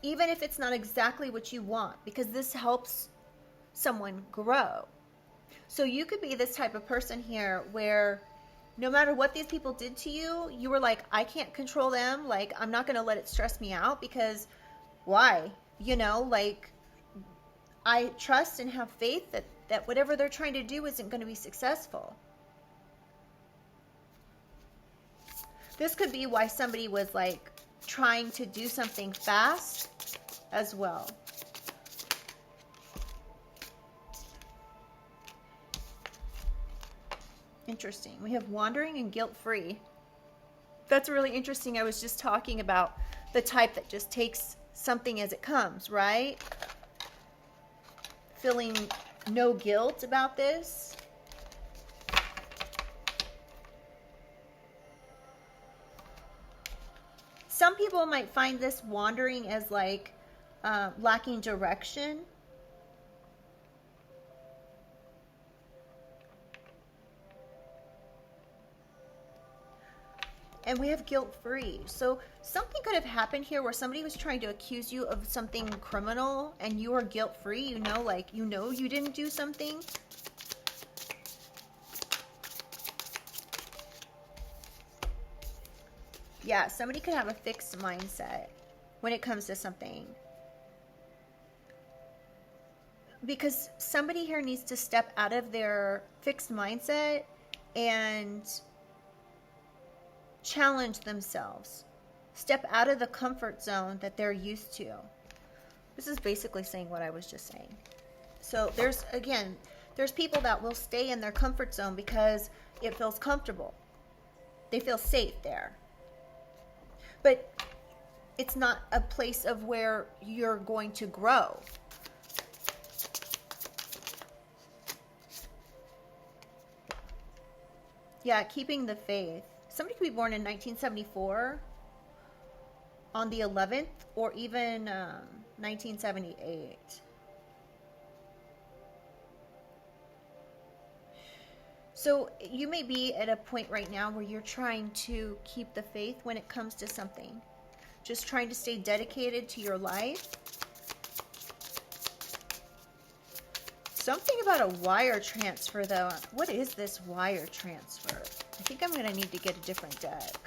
Even if it's not exactly what you want, because this helps someone grow. So you could be this type of person here where no matter what these people did to you, you were like, I can't control them. Like, I'm not going to let it stress me out because Why? You know, like, I trust and have faith that whatever they're trying to do isn't going to be successful. This could be why somebody was like trying to do something fast as well. Interesting. We have wandering and guilt-free. That's really interesting. I was just talking about the type that just takes something as it comes, right? Feeling no guilt about this. Some people might find this wandering as like lacking direction. And we have guilt-free. So something could have happened here where somebody was trying to accuse you of something criminal and you are guilt-free. You know, like, you know you didn't do something. Yeah, somebody could have a fixed mindset when it comes to something. Because somebody here needs to step out of their fixed mindset and challenge themselves. Step out of the comfort zone that they're used to. This is basically saying what I was just saying. So there's people that will stay in their comfort zone because it feels comfortable. They feel safe there. But it's not a place of where you're going to grow. Yeah, keeping the faith. Somebody could be born in 1974 on the 11th or even 1978. So you may be at a point right now where you're trying to keep the faith when it comes to something. Just trying to stay dedicated to your life. Something about a wire transfer, though. What is this wire transfer? I think I'm going to need to get a different deck.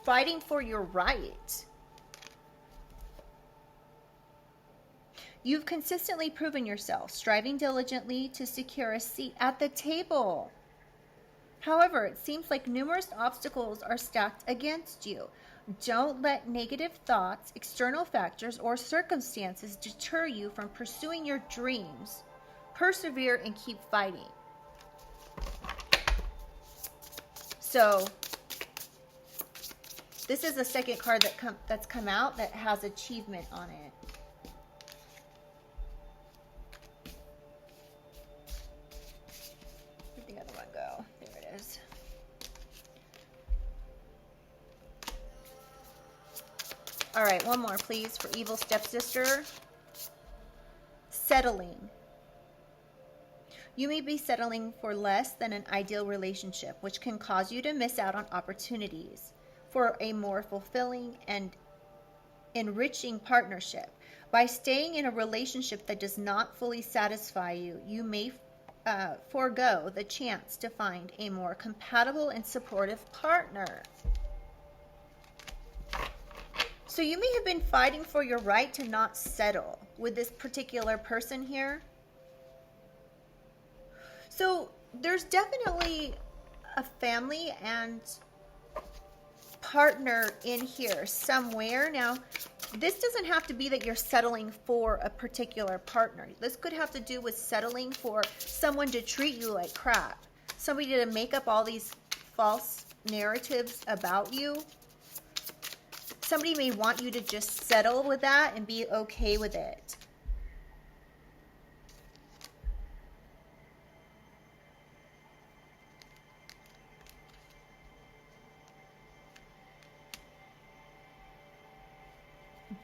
Fighting for your right. You've consistently proven yourself, striving diligently to secure a seat at the table. However, it seems like numerous obstacles are stacked against you. Don't let negative thoughts, external factors, or circumstances deter you from pursuing your dreams. Persevere and keep fighting. So, this is the second card that's come out that has achievement on it. Where'd the other one go? There it is. All right, one more, please, for evil stepsister. Settling. You may be settling for less than an ideal relationship, which can cause you to miss out on opportunities for a more fulfilling and enriching partnership. By staying in a relationship that does not fully satisfy you, you may forego the chance to find a more compatible and supportive partner. So you may have been fighting for your right to not settle with this particular person here. So there's definitely a family and partner in here somewhere. Now, this doesn't have to be that you're settling for a particular partner. This could have to do with settling for someone to treat you like crap. Somebody to make up all these false narratives about you. Somebody may want you to just settle with that and be okay with it.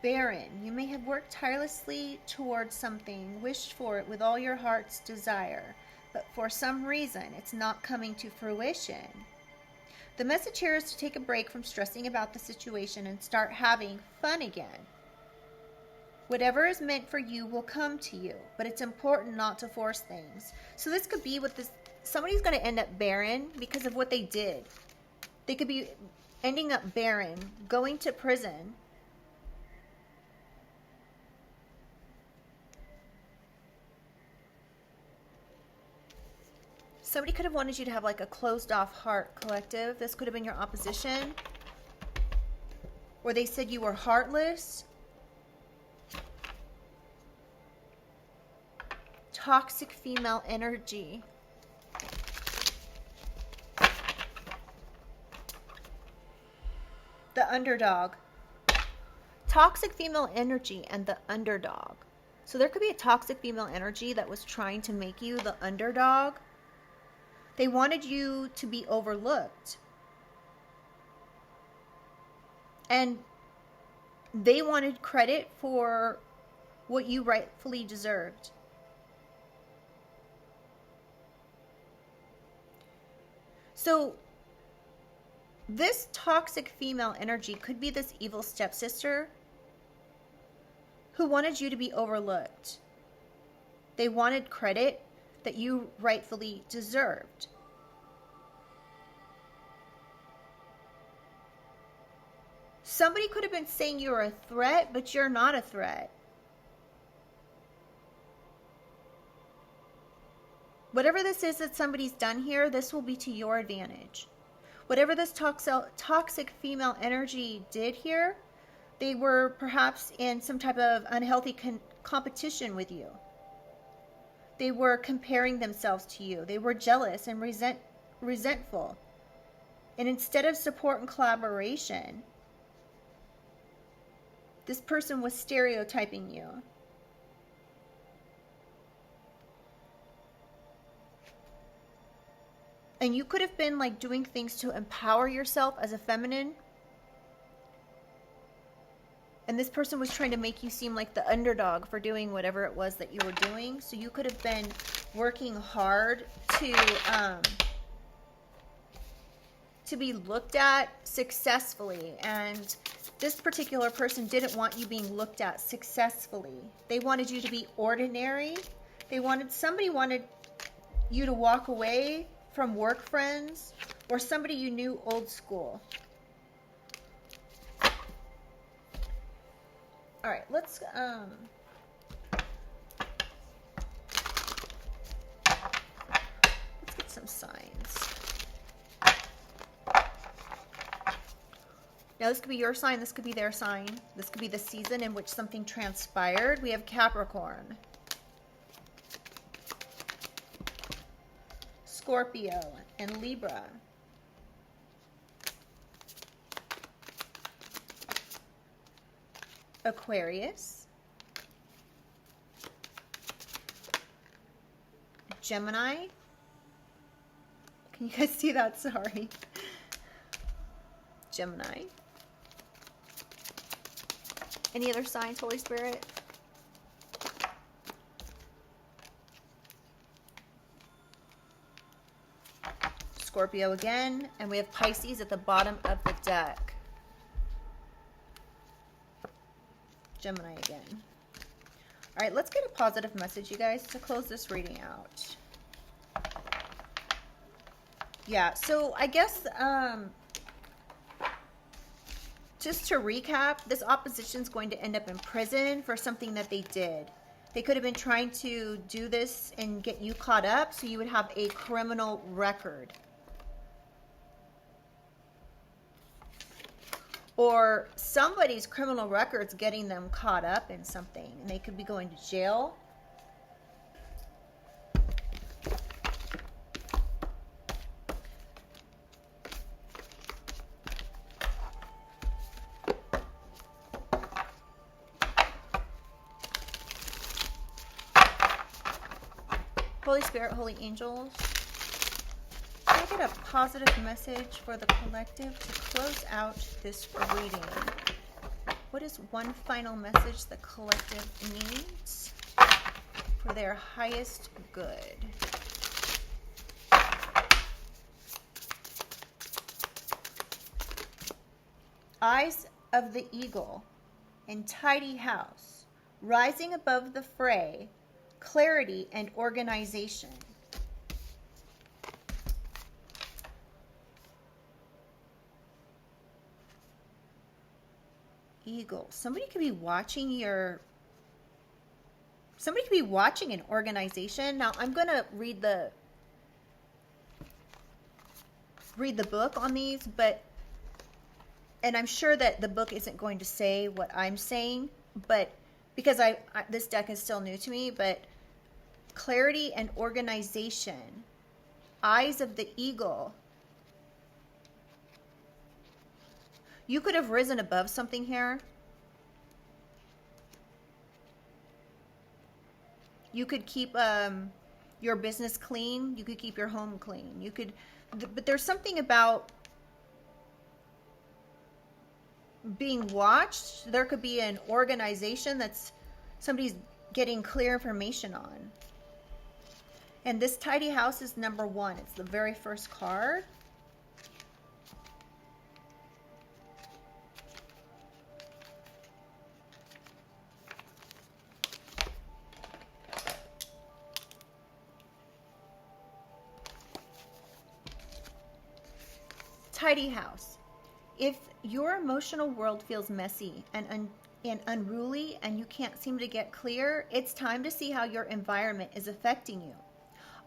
Barren, you may have worked tirelessly towards something, wished for it with all your heart's desire, but for some reason it's not coming to fruition. The message here is to take a break from stressing about the situation and start having fun again. Whatever is meant for you will come to you, but it's important not to force things. So this could be with this, somebody's going to end up barren because of what they did. They could be ending up barren, going to prison. Somebody could have wanted you to have like a closed off heart, collective. This could have been your opposition. Or they said you were heartless. Toxic female energy. The underdog. Toxic female energy and the underdog. So there could be a toxic female energy that was trying to make you the underdog. They wanted you to be overlooked. And they wanted credit for what you rightfully deserved. So this toxic female energy could be this evil stepsister who wanted you to be overlooked. They wanted credit that you rightfully deserved. Somebody could have been saying you're a threat, but you're not a threat. Whatever this is that somebody's done here, this will be to your advantage. Whatever this toxic female energy did here, they were perhaps in some type of unhealthy competition with you. They were comparing themselves to you. They were jealous and resentful. And instead of support and collaboration, this person was stereotyping you. And you could have been like doing things to empower yourself as a feminine. And this person was trying to make you seem like the underdog for doing whatever it was that you were doing. So you could have been working hard to be looked at successfully. And this particular person didn't want you being looked at successfully. They wanted you to be ordinary. Somebody wanted you to walk away from work friends or somebody you knew old school. All right, let's get some signs. Now this could be your sign, this could be their sign. This could be the season in which something transpired. We have Capricorn, Scorpio, and Libra. Aquarius, Gemini. Can you guys see that? Sorry. Gemini. Any other signs, Holy Spirit? Scorpio again, and we have Pisces at the bottom of the deck. Gemini again. All right, let's get a positive message, you guys, to close this reading out. Yeah, so I guess just to recap, this opposition is going to end up in prison for something that they did. They could have been trying to do this and get you caught up so you would have a criminal record. Or somebody's criminal record's getting them caught up in something, and they could be going to jail. Holy Spirit, Holy Angels, can I get a positive message for the collective to close out this reading? What is one final message the collective needs for their highest good? Eyes of the eagle and tidy house, rising above the fray, clarity and organization. Eagle. Somebody could be watching an organization. Now I'm going to read the book on these, and I'm sure that the book isn't going to say what I'm saying, but because this deck is still new to me, but clarity and organization, eyes of the eagle. You could have risen above something here. You could keep your business clean. You could keep your home clean. But there's something about being watched. There could be an organization that's somebody's getting clear information on. And this tidy house is number 1. It's the very first card. Tidy house. If your emotional world feels messy and unruly and you can't seem to get clear, it's time to see how your environment is affecting you.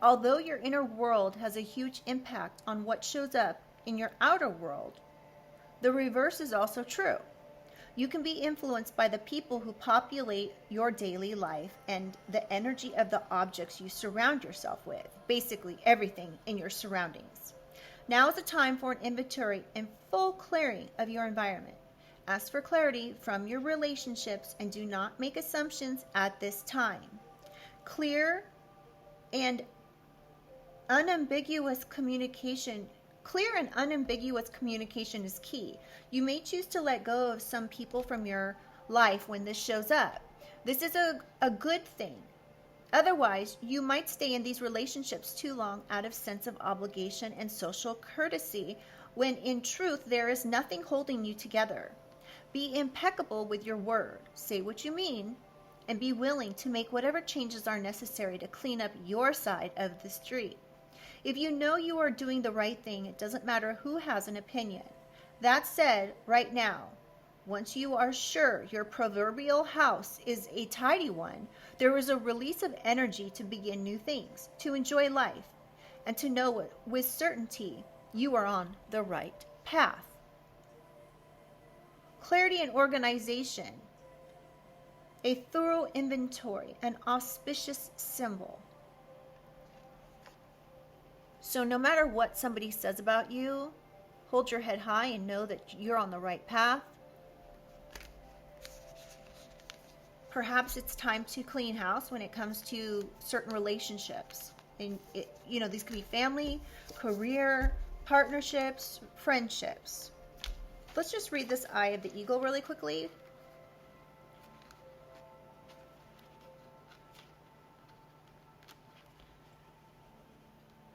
Although your inner world has a huge impact on what shows up in your outer world, the reverse is also true. You can be influenced by the people who populate your daily life and the energy of the objects you surround yourself with, basically everything in your surroundings. Now is the time for an inventory and full clearing of your environment. Ask for clarity from your relationships and do not make assumptions at this time. Clear and unambiguous communication is key. You may choose to let go of some people from your life when this shows up. This is a good thing. Otherwise, you might stay in these relationships too long out of sense of obligation and social courtesy, when in truth there is nothing holding you together. Be impeccable with your word. Say what you mean, and be willing to make whatever changes are necessary to clean up your side of the street. If you know you are doing the right thing, it doesn't matter who has an opinion. That said, right now, once you are sure your proverbial house is a tidy one, there is a release of energy to begin new things, to enjoy life, and to know with certainty you are on the right path. Clarity and organization, a thorough inventory, an auspicious symbol. So no matter what somebody says about you, hold your head high and know that you're on the right path. Perhaps it's time to clean house when it comes to certain relationships. And these could be family, career, partnerships, friendships. Let's just read this Eye of the Eagle really quickly.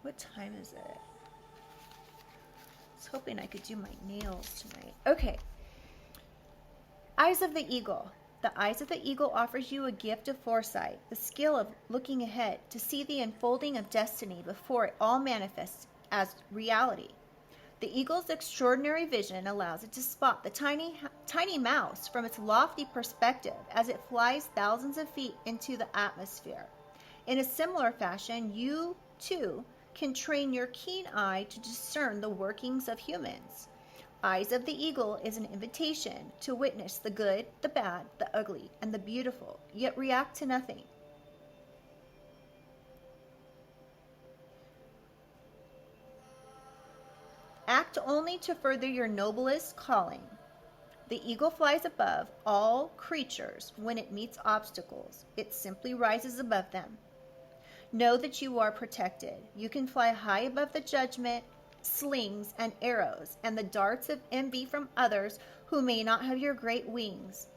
What time is it? I was hoping I could do my nails tonight. Okay. Eyes of the Eagle. The eyes of the eagle offers you a gift of foresight, the skill of looking ahead to see the unfolding of destiny before it all manifests as reality. The eagle's extraordinary vision allows it to spot the tiny mouse from its lofty perspective as it flies thousands of feet into the atmosphere. In a similar fashion, you, too, can train your keen eye to discern the workings of humans. Eyes of the Eagle is an invitation to witness the good, the bad, the ugly, and the beautiful, yet react to nothing. Act only to further your noblest calling. The eagle flies above all creatures when it meets obstacles. It simply rises above them. Know that you are protected. You can fly high above the judgment, slings, and arrows, and the darts of envy from others who may not have your great wings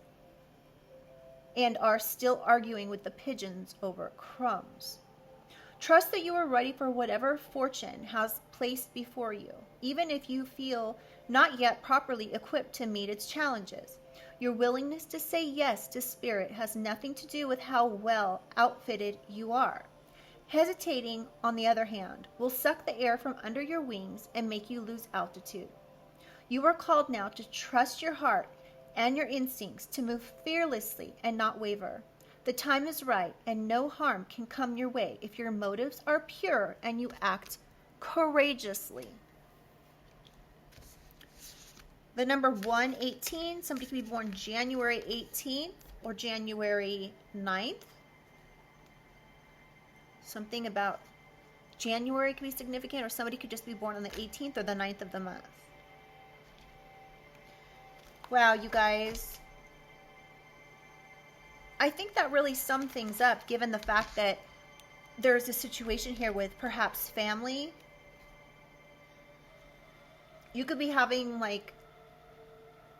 and are still arguing with the pigeons over crumbs. Trust that you are ready for whatever fortune has placed before you, even if you feel not yet properly equipped to meet its challenges. Your willingness to say yes to spirit has nothing to do with how well outfitted you are. Hesitating, on the other hand, will suck the air from under your wings and make you lose altitude. You are called now to trust your heart and your instincts to move fearlessly and not waver. The time is right, and no harm can come your way if your motives are pure and you act courageously. The number 118, somebody could be born January 18th or January 9th. Something about January could be significant, or somebody could just be born on the 18th or the 9th of the month. Wow, you guys. I think that really sums things up, given the fact that there's a situation here with perhaps family. You could be having, like,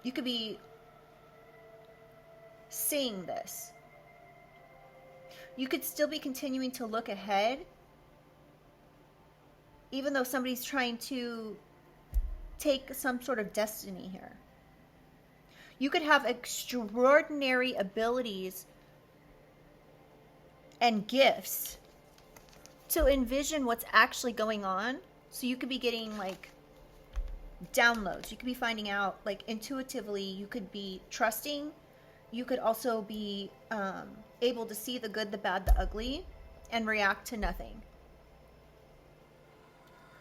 you could be seeing this. You could still be continuing to look ahead, even though somebody's trying to take some sort of destiny here. You could have extraordinary abilities and gifts to envision what's actually going on. So you could be getting, like, downloads. You could be finding out, like, intuitively. You could be trusting. You could also be able to see the good, the bad, the ugly, and react to nothing.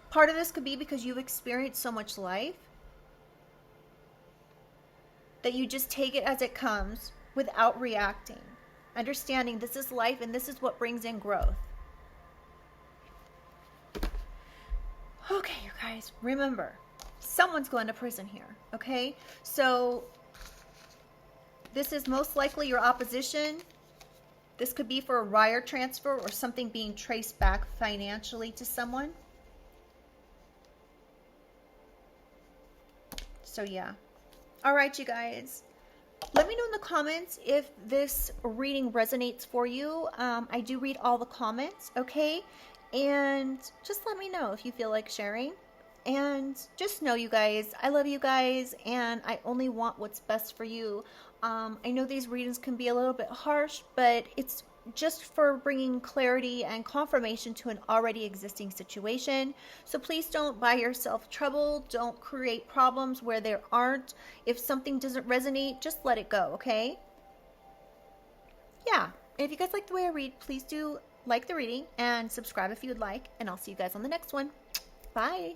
Part of this could be because you've experienced so much life that you just take it as it comes without reacting. Understanding this is life and this is what brings in growth. Okay, you guys, remember, someone's going to prison here, okay? So this is most likely your opposition. This could be for a wire transfer or something being traced back financially to someone. So yeah. All right, you guys. Let me know in the comments if this reading resonates for you. I do read all the comments, okay? And just let me know if you feel like sharing. And just know, you guys, I love you guys, and I only want what's best for you. I know these readings can be a little bit harsh, but it's just for bringing clarity and confirmation to an already existing situation. So please don't buy yourself trouble. Don't create problems where there aren't. If something doesn't resonate, just let it go, okay? Yeah. And if you guys like the way I read, please do like the reading and subscribe if you would like. And I'll see you guys on the next one. Bye.